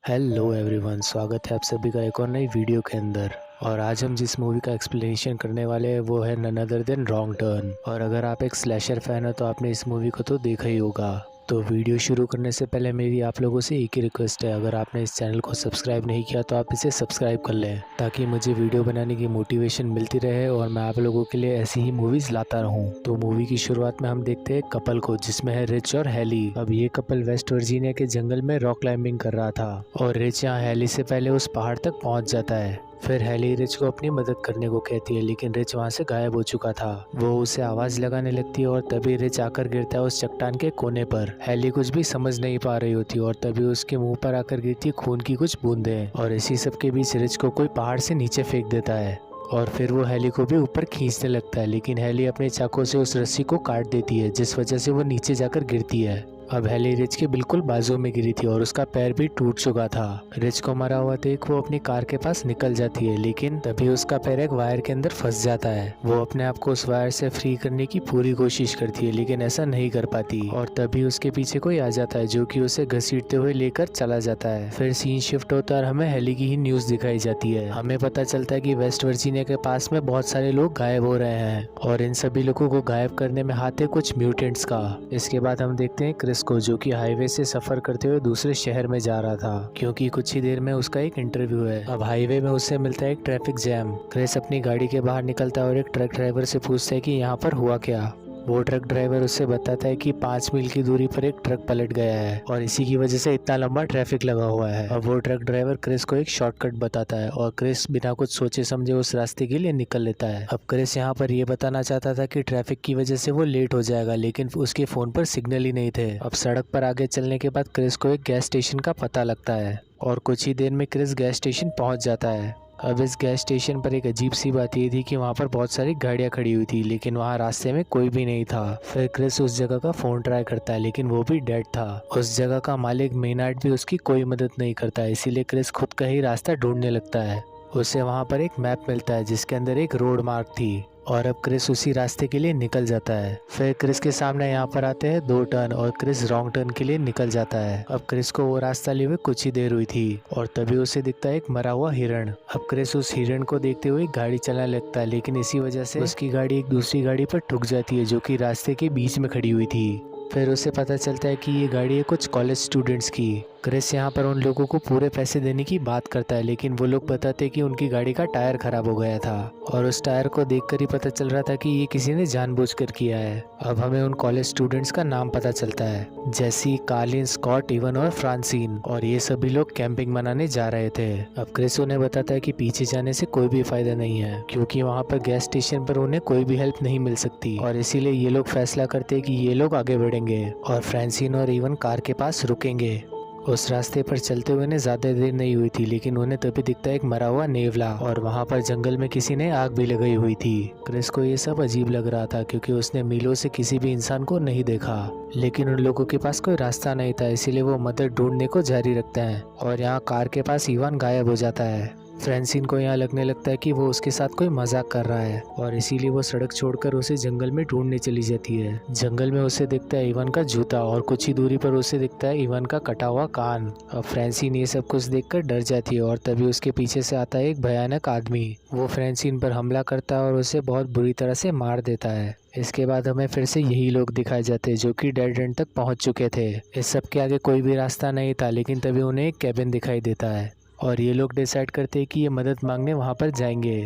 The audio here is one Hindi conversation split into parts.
हेलो एवरीवन, स्वागत है आप सभी का एक और नई वीडियो के अंदर। और आज हम जिस मूवी का एक्सप्लेनेशन करने वाले हैं वो है none other than wrong turn. और अगर आप एक स्लैशर फैन हो तो आपने इस मूवी को तो देखा ही होगा। तो वीडियो शुरू करने से पहले मेरी आप लोगों से एक ही रिक्वेस्ट है, अगर आपने इस चैनल को सब्सक्राइब नहीं किया तो आप इसे सब्सक्राइब कर लें ताकि मुझे वीडियो बनाने की मोटिवेशन मिलती रहे और मैं आप लोगों के लिए ऐसी ही मूवीज़ लाता रहूं। तो मूवी की शुरुआत में हम देखते हैं कपल को, जिसमें है रिच और हैली। अब ये कपल वेस्ट वर्जीनिया के जंगल में रॉक क्लाइंबिंग कर रहा था और रिच यहाँ हैली से पहले उस पहाड़ तक पहुँच जाता है। फिर हैली रिच को अपनी मदद करने को कहती है, लेकिन रिच वहाँ से गायब हो चुका था। वो उसे आवाज लगाने लगती है और तभी रिच आकर गिरता है उस चट्टान के कोने पर। हैली कुछ भी समझ नहीं पा रही होती और तभी उसके मुंह पर आकर गिरती खून की कुछ बूंदें। और इसी सब के बीच रिच को कोई पहाड़ से नीचे फेंक देता है और फिर वो हैली को भी ऊपर खींचने लगता है, लेकिन हैली अपने चाकू से उस रस्सी को काट देती है, जिस वजह से वो नीचे जाकर गिरती है। अब हैली रिच के बिल्कुल बाजू में गिरी थी और उसका पैर भी टूट चुका था। रिच को मरा हुआ देख वो अपनी कार के पास निकल जाती है, लेकिन तभी उसका पैर एक वायर के अंदर फंस जाता है। वो अपने आप को उस वायर से फ्री करने की पूरी कोशिश करती है, लेकिन ऐसा नहीं कर पाती। और तभी उसके पीछे कोई आ जाता है जो कि उसे घसीटते हुए लेकर चला जाता है। फिर सीन शिफ्ट होता है और हमें हैली की ही न्यूज दिखाई जाती है। हमें पता चलता है कि वेस्ट वर्जीनिया के पास में बहुत सारे लोग गायब हो रहे हैं और इन सभी लोगों को गायब करने में हाथ है कुछ म्यूटेंट्स का। इसके बाद हम देखते हैं क्रिस को, जो कि हाईवे से सफर करते हुए दूसरे शहर में जा रहा था, क्योंकि कुछ ही देर में उसका एक इंटरव्यू है। अब हाईवे में उसे मिलता है एक ट्रैफिक जैम। क्रिस अपनी गाड़ी के बाहर निकलता है और एक ट्रक ड्राइवर से पूछता है कि यहाँ पर हुआ क्या। वो ट्रक ड्राइवर उससे बताता है कि 5 मील की दूरी पर एक ट्रक पलट गया है और इसी की वजह से इतना लंबा ट्रैफिक लगा हुआ है। अब वो ट्रक ड्राइवर क्रिस को एक शॉर्टकट बताता है और क्रिस बिना कुछ सोचे समझे उस रास्ते के लिए निकल लेता है। अब क्रिस यहाँ पर ये बताना चाहता था कि ट्रैफिक की वजह से वो लेट हो जाएगा, लेकिन उसके फोन पर सिग्नल ही नहीं थे। अब सड़क पर आगे चलने के बाद क्रिस को एक गैस स्टेशन का पता लगता है और कुछ ही देर में क्रिस गैस स्टेशन पहुंच जाता है। अब इस गैस स्टेशन पर एक अजीब सी बात ये थी कि वहाँ पर बहुत सारी गाड़ियाँ खड़ी हुई थी, लेकिन वहाँ रास्ते में कोई भी नहीं था। फिर क्रिस उस जगह का फोन ट्राई करता है, लेकिन वो भी डेड था। उस जगह का मालिक मेनार्ड भी उसकी कोई मदद नहीं करता, इसीलिए क्रिस खुद का ही रास्ता ढूंढने लगता है। उसे वहाँ पर एक मैप मिलता है जिसके अंदर एक रोड मार्क थी और अब क्रिस उसी रास्ते के लिए निकल जाता है। फिर क्रिस के सामने यहाँ पर आते हैं 2 टर्न और क्रिस रॉन्ग टर्न के लिए निकल जाता है। अब क्रिस को वो रास्ता लिए हुए कुछ ही देर हुई थी और तभी उसे दिखता है एक मरा हुआ हिरण। अब क्रिस उस हिरण को देखते हुए गाड़ी चलाने लगता है, लेकिन इसी वजह से उसकी गाड़ी एक दूसरी गाड़ी पर ठुक जाती है जो कि रास्ते के बीच में खड़ी हुई थी। फिर उसे पता चलता है कि ये गाड़ी है कुछ कॉलेज स्टूडेंट्स की। क्रिस यहाँ पर उन लोगों को पूरे पैसे देने की बात करता है, लेकिन वो लोग बताते हैं कि उनकी गाड़ी का टायर खराब हो गया था और उस टायर को देखकर ही पता चल रहा था कि ये किसी ने जानबूझकर किया है। अब हमें उन कॉलेज स्टूडेंट्स का नाम पता चलता है, जैसी, कार्लिन, स्कॉट, इवन और फ्रांसिन, और ये सभी लोग कैंपिंग मनाने जा रहे थे। अब क्रिस उन्हें बताता है कि पीछे जाने से कोई भी फायदा नहीं है, क्योंकि वहाँ पर गैस स्टेशन पर उन्हें कोई भी हेल्प नहीं मिल सकती और इसीलिए ये लोग फैसला करते हैं कि ये लोग आगे बढ़ेंगे और फ्रांसिन और इवन कार के पास रुकेंगे। उस रास्ते पर चलते हुए ने ज्यादा देर नहीं हुई थी, लेकिन उन्हें तभी दिखता है एक मरा हुआ नेवला और वहाँ पर जंगल में किसी ने आग भी लगाई हुई थी। क्रिस को ये सब अजीब लग रहा था क्योंकि उसने मीलों से किसी भी इंसान को नहीं देखा, लेकिन उन लोगों के पास कोई रास्ता नहीं था, इसीलिए वो मदद ढूंढने को जारी रखते हैं और यहाँ कार के पास इवान गायब हो जाता है। फ्रांसिन को यहाँ लगने लगता है कि वो उसके साथ कोई मजाक कर रहा है और इसीलिए वो सड़क छोड़कर उसे जंगल में ढूंढने चली जाती है। जंगल में उसे दिखता है इवान का जूता और कुछ ही दूरी पर उसे दिखता है इवान का कटा हुआ कान। अब फ्रांसिन ये सब कुछ देखकर डर जाती है और तभी उसके पीछे से आता है एक भयानक आदमी। वो फ्रांसिन पर हमला करता है और उसे बहुत बुरी तरह से मार देता है। इसके बाद हमें फिर से यही लोग दिखाए जाते हैं जो कि डेड एंड तक पहुंच चुके थे। इस सब के आगे कोई भी रास्ता नहीं था, लेकिन तभी उन्हें एक कैबिन दिखाई देता है और ये लोग डिसाइड करते हैं कि ये मदद मांगने वहाँ पर जाएंगे।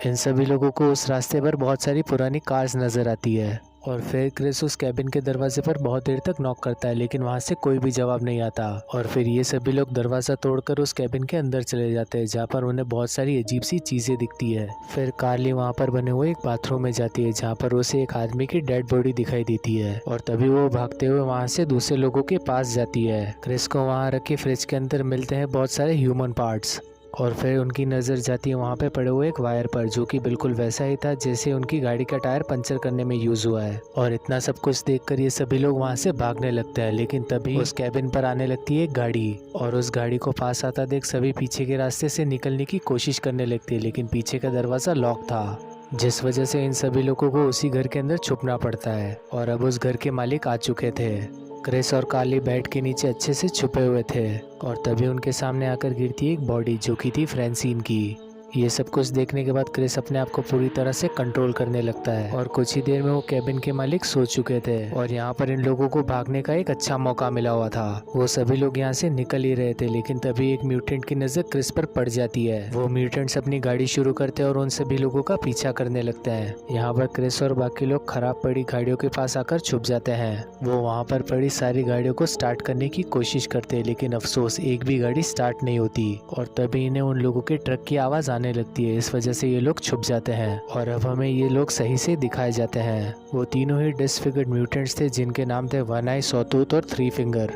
इन सभी लोगों को उस रास्ते पर बहुत सारी पुरानी कार्स नज़र आती है और फिर क्रिस उस कैबिन के दरवाजे पर बहुत देर तक नॉक करता है, लेकिन वहाँ से कोई भी जवाब नहीं आता और फिर ये सभी लोग दरवाज़ा तोड़कर उस कैबिन के अंदर चले जाते हैं, जहाँ पर उन्हें बहुत सारी अजीब सी चीज़ें दिखती है। फिर कार्ली वहाँ पर बने हुए एक बाथरूम में जाती है जहाँ पर उसे एक आदमी की डेड बॉडी दिखाई देती है और तभी वो भागते हुए वहाँ से दूसरे लोगों के पास जाती है। क्रिस को वहाँ रखे फ्रिज के अंदर मिलते हैं बहुत सारे ह्यूमन पार्ट्स और फिर उनकी नज़र जाती है वहाँ पे पड़े हुए एक वायर पर, जो कि बिल्कुल वैसा ही था जैसे उनकी गाड़ी का टायर पंचर करने में यूज हुआ है। और इतना सब कुछ देखकर ये सभी लोग वहाँ से भागने लगते हैं, लेकिन तभी उस कैबिन पर आने लगती है एक गाड़ी और उस गाड़ी को पास आता देख सभी पीछे के रास्ते से निकलने की कोशिश करने लगते हैं, लेकिन पीछे का दरवाज़ा लॉक था, जिस वजह से इन सभी लोगों को उसी घर के अंदर छुपना पड़ता है और अब उस घर के मालिक आ चुके थे। क्रिस और कार्ली बेड के नीचे अच्छे से छुपे हुए थे और तभी उनके सामने आकर गिरती एक बॉडी जो कि थी फ्रैंसिन की। ये सब कुछ देखने के बाद क्रिस अपने आप को पूरी तरह से कंट्रोल करने लगता है और कुछ ही देर में वो केबिन के मालिक सो चुके थे और यहाँ पर इन लोगों को भागने का एक अच्छा मौका मिला हुआ था। वो सभी लोग यहाँ से निकल ही रहे थे, लेकिन तभी एक म्यूटेंट की नजर क्रिस पर पड़ जाती है। वो म्यूटेंट्स अपनी गाड़ी शुरू करते हैं और उन सभी लोगों का पीछा करने लगते हैं। यहाँ पर क्रिस और बाकी लोग खराब पड़ी गाड़ियों के पास आकर छुप जाते हैं। वो वहाँ पर पड़ी सारी गाड़ियों को स्टार्ट करने की कोशिश करते हैं, लेकिन अफसोस एक भी गाड़ी स्टार्ट नहीं होती और तभी इन्हें उन लोगों के ट्रक की आवाज आने लगती है। इस वजह से ये लोग छुप जाते हैं और अब हमें ये लोग सही से दिखाए जाते हैं। वो तीनों ही डिसफिगर्ड म्यूटेंट्स थे जिनके नाम थे वन आई, सॉटूथ और थ्री फिंगर।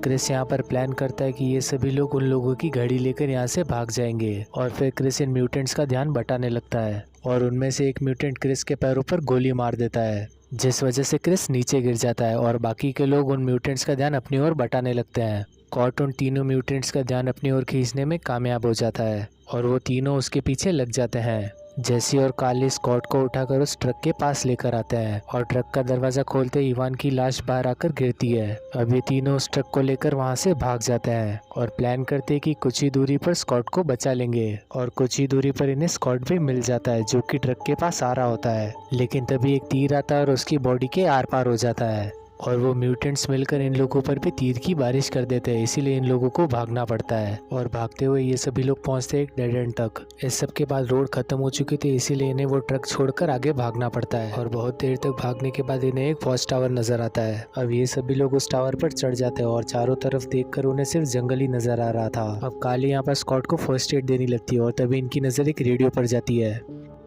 क्रिस यहाँ पर प्लान करता है कि ये सभी लोग उन लोगों की गाड़ी लेकर यहाँ से भाग जाएंगे और फिर क्रिस इन म्यूटेंट्स का ध्यान बटाने लगता है और उनमें से एक म्यूटेंट क्रिस के पैरों पर गोली मार देता है, जिस वजह से क्रिस नीचे गिर जाता है और बाकी के लोग उन म्यूटेंट्स का ध्यान अपनी ओर बटाने लगते हैं। कॉट उन तीनों म्यूटेंट्स का ध्यान अपनी ओर खींचने में कामयाब हो जाता है और वो तीनों उसके पीछे लग जाते हैं। जेसी और कार्ली स्कॉट को उठाकर उस ट्रक के पास लेकर आते हैं और ट्रक का दरवाजा खोलते ही इवान की लाश बाहर आकर गिरती है। अब ये तीनों उस ट्रक को लेकर वहां से भाग जाते हैं और प्लान करते हैं कि कुछ ही दूरी पर स्कॉट को बचा लेंगे और कुछ ही दूरी पर इन्हें स्कॉट भी मिल जाता है जो कि ट्रक के पास आ रहा होता है। लेकिन तभी एक तीर आता है और उसकी बॉडी के आर पार हो जाता है और वो म्यूटेंट्स मिलकर इन लोगों पर भी तीर की बारिश कर देते हैं, इसीलिए इन लोगों को भागना पड़ता है और भागते हुए ये सभी लोग पहुंचते हैं एक डेड एंड तक। इस सब के बाद रोड खत्म हो चुकी थी, इसीलिए इन्हें वो ट्रक छोड़कर आगे भागना पड़ता है और बहुत देर तक भागने के बाद इन्हें एक वॉच टावर नजर आता है। अब ये सभी लोग उस टावर पर चढ़ जाते हैं और चारों तरफ देखकर उन्हें सिर्फ जंगल ही नजर आ रहा था। अब कार्ली यहाँ पर स्कॉट को फर्स्ट एड देने लगती है और तभी इनकी नजर एक रेडियो पर जाती है।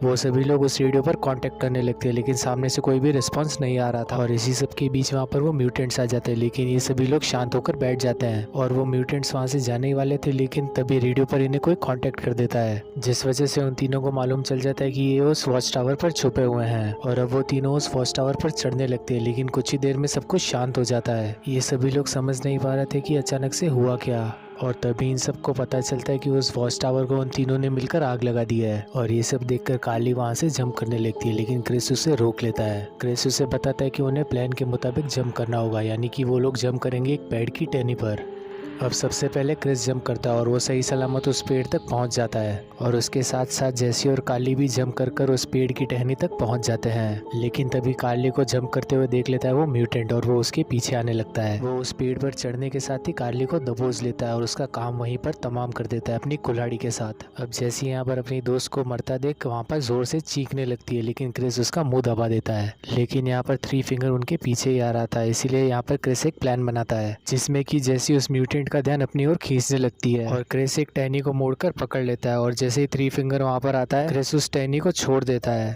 वो सभी लोग उस रेडियो पर कांटेक्ट करने लगते हैं, लेकिन सामने से कोई भी रिस्पांस नहीं आ रहा था और इसी सब के बीच वहाँ पर वो म्यूटेंट्स आ जाते हैं, लेकिन ये सभी लोग शांत होकर बैठ जाते हैं और वो म्यूटेंट्स वहाँ से जाने ही वाले थे, लेकिन तभी रेडियो पर इन्हें कोई कांटेक्ट कर देता है, जिस वजह से उन तीनों को मालूम चल जाता है कि ये उस वॉच टावर पर छुपे हुए हैं और अब वो तीनों उस वॉच टावर पर चढ़ने लगते हैं। लेकिन कुछ ही देर में सब कुछ शांत हो जाता है। ये सभी लोग समझ नहीं पा रहे थे कि अचानक से हुआ क्या और तभी इन सबको पता चलता है कि उस वॉच टावर को उन तीनों ने मिलकर आग लगा दी है और ये सब देखकर कार्ली वहां से जंप करने लगती है, लेकिन क्रिस उसे रोक लेता है। क्रिस उसे बताता है कि उन्हें प्लान के मुताबिक जंप करना होगा, यानी कि वो लोग जंप करेंगे एक पेड़ की टहनी पर। अब सबसे पहले क्रिस जंप करता है और वो सही सलामत उस पेड़ तक पहुंच जाता है और उसके साथ साथ जेसी और कार्ली भी जंप कर उस पेड़ की टहनी तक पहुंच जाते हैं। लेकिन तभी कार्ली को जंप करते हुए देख लेता है वो म्यूटेंट और वो उसके पीछे आने लगता है। वो उस पेड़ पर चढ़ने के साथ ही कार्ली को दबोच लेता है और उसका काम वहीं पर तमाम कर देता है अपनी कुल्हाड़ी के साथ। अब जेसी यहाँ पर अपनी दोस्त को मरता देख वहाँ पर जोर से चीखने लगती है, लेकिन क्रिस उसका मुंह दबा देता है। लेकिन यहाँ पर थ्री फिंगर उनके पीछे ही आ रहा था, इसीलिए यहाँ पर क्रिस एक प्लान बनाता है जिसमें कि जेसी उस म्यूटेंट का ध्यान अपनी ओर खींचने लगती है और क्रिस एक टहनी को मोड़कर पकड़ लेता है और जैसे ही थ्री फिंगर वहां पर आता है क्रिस उस टहनी को छोड़ देता है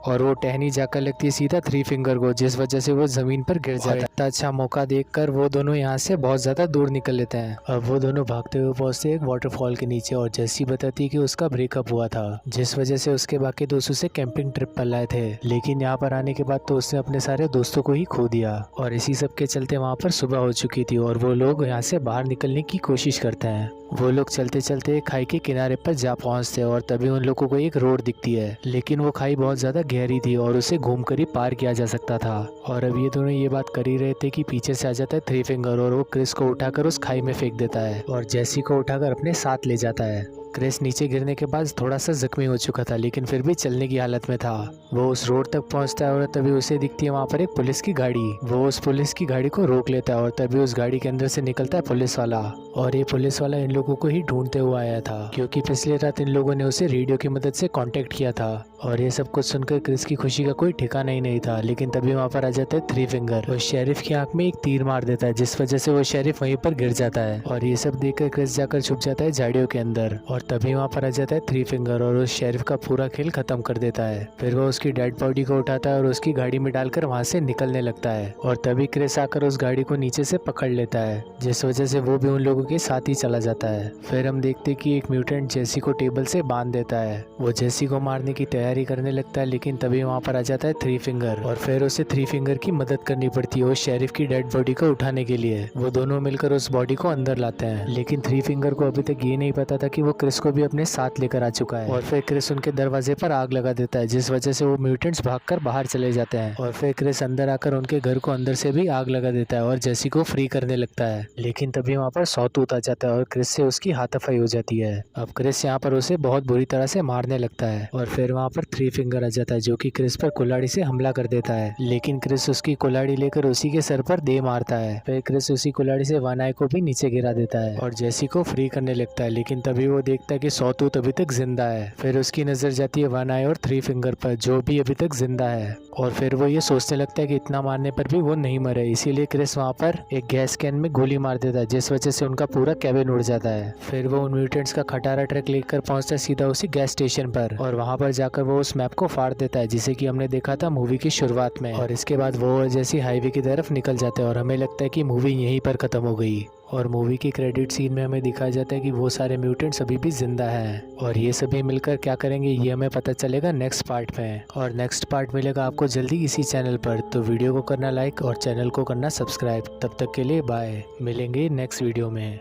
और वो टहनी जाकर लगती है सीधा थ्री फिंगर को, जिस वजह से वो जमीन पर गिर जाता है। इतना अच्छा मौका देखकर वो दोनों यहाँ से बहुत ज्यादा दूर निकल लेते हैं। अब वो दोनों भागते हुए पहुंचते एक वाटरफॉल के नीचे और जेसी बताती है कि उसका ब्रेकअप हुआ था, जिस वजह से उसके बाकी दोस्त उसे कैंपिंग ट्रिप पर लाए थे, लेकिन यहाँ पर आने के बाद तो उसने अपने सारे दोस्तों को ही खो दिया और इसी सब के चलते वहाँ पर सुबह हो चुकी थी और वो लोग यहाँ से बाहर निकलने की कोशिश करते हैं। वो लोग चलते चलते एक खाई के किनारे पर जा पहुंचते हैं और तभी उन लोगों को एक रोड दिखती है, लेकिन वो खाई बहुत ज्यादा गहरी थी और उसे घूमकर ही पार किया जा सकता था। और अब ये दोनों ये बात कर ही रहे थे कि पीछे से आ जाता है थ्री फिंगर और वो क्रिस को उठाकर उस खाई में फेंक देता है और जेसी को उठाकर अपने साथ ले जाता है। क्रिस नीचे गिरने के बाद थोड़ा सा जख्मी हो चुका था, लेकिन फिर भी चलने की हालत में था। वो उस रोड तक पहुंचता है और तभी उसे दिखती है वहाँ पर एक पुलिस की गाड़ी। वो उस पुलिस की गाड़ी को रोक लेता है और तभी उस गाड़ी के अंदर से निकलता है पुलिस वाला और ये पुलिस वाला इन लोगों को ही ढूंढते हुए आया था, क्योंकि पिछली रात इन लोगों ने उसे रेडियो की मदद से कांटेक्ट किया था। और ये सब कुछ सुनकर क्रिस की खुशी का कोई ठिकाना ही नहीं था। लेकिन तभी वहाँ पर आ जाता है थ्री फिंगर और शेरिफ की आंख में एक तीर मार देता है, जिस वजह से वो शेरिफ वहीं पर गिर जाता है। और ये सब देखकर क्रिस जाकर छुप जाता है झाड़ियों के अंदर और तभी वहाँ पर आ जाता है थ्री फिंगर और उस शेरिफ का पूरा खेल खत्म कर देता है। फिर वो उसकी डेड बॉडी को उठाता है और उसकी गाड़ी में डालकर वहाँ से निकलने लगता है और तभी क्रिस आकर उस गाड़ी को नीचे से पकड़ लेता है, जिस वजह से वो भी उन लोगों के साथ ही चला जाता है। फिर हम देखते कि एक म्यूटेंट जेसी को टेबल से बांध देता है। वो जेसी को मारने की तैयारी करने लगता है, लेकिन तभी वहाँ पर आ जाता है थ्री फिंगर और फिर उसे थ्री फिंगर की मदद करनी पड़ती है उस शेरिफ की डेड बॉडी को उठाने के लिए। वो दोनों मिलकर उस बॉडी को अंदर लाते हैं, लेकिन थ्री फिंगर को अभी तक ये नहीं पता था कि वो क्रिस क्रिस को भी अपने साथ लेकर आ चुका है। और फिर क्रिस उनके दरवाजे पर आग लगा देता है, जिस वजह से वो म्यूटेंट्स भागकर बाहर चले जाते हैं। और फिर क्रिस अंदर आकर उनके घर को अंदर से भी आग लगा देता है और जेसी को फ्री करने लगता है। लेकिन तभी वहाँ पर सॉटूथ आ जाता है और क्रिस से उसकी हाथापाई हो जाती है। अब क्रिस यहाँ पर उसे बहुत बुरी तरह से मारने लगता है और फिर वहाँ पर थ्री फिंगर आ जाता है, जो कि क्रिस पर कुल्हाड़ी से हमला कर देता है। लेकिन क्रिस उसकी कुल्हाड़ी लेकर उसी के सर पर दे मारता है। फिर क्रिस उसी कुल्हाड़ी से वन आई को भी नीचे गिरा देता है और जेसी को फ्री करने लगता है। लेकिन तभी वो देखता है कि सॉटूथ अभी तक जिंदा है। फिर उसकी नजर जाती है वन आई और थ्री फिंगर पर, जो भी अभी तक जिंदा है। और फिर वो ये सोचने लगता है कि इतना मारने पर भी वो नहीं मरे, इसीलिए क्रिस वहाँ पर एक गैस कैन में गोली मार देता है, जिस वजह से उनका पूरा कैबिन उड़ जाता है। फिर वो उन म्यूटेंट्स का खटारा ट्रक लेकर पहुंचता है सीधा उसी गैस स्टेशन पर और वहाँ पर जाकर वो उस मैप को फाड़ देता है, जिसे कि हमने देखा था मूवी की शुरुआत में। और इसके बाद वो जैसी हाईवे की तरफ निकल जाते हैं और हमें लगता है कि मूवी यहीं पर खत्म हो गई। और मूवी की क्रेडिट सीन में हमें दिखाया जाता है कि वो सारे म्यूटेंट्स अभी भी जिंदा हैं और ये सभी मिलकर क्या करेंगे ये हमें पता चलेगा नेक्स्ट पार्ट में। और नेक्स्ट पार्ट मिलेगा आपको जल्दी इसी चैनल पर, तो वीडियो को करना लाइक और चैनल को करना सब्सक्राइब। तब तक के लिए बाय, मिलेंगे नेक्स्ट वीडियो में।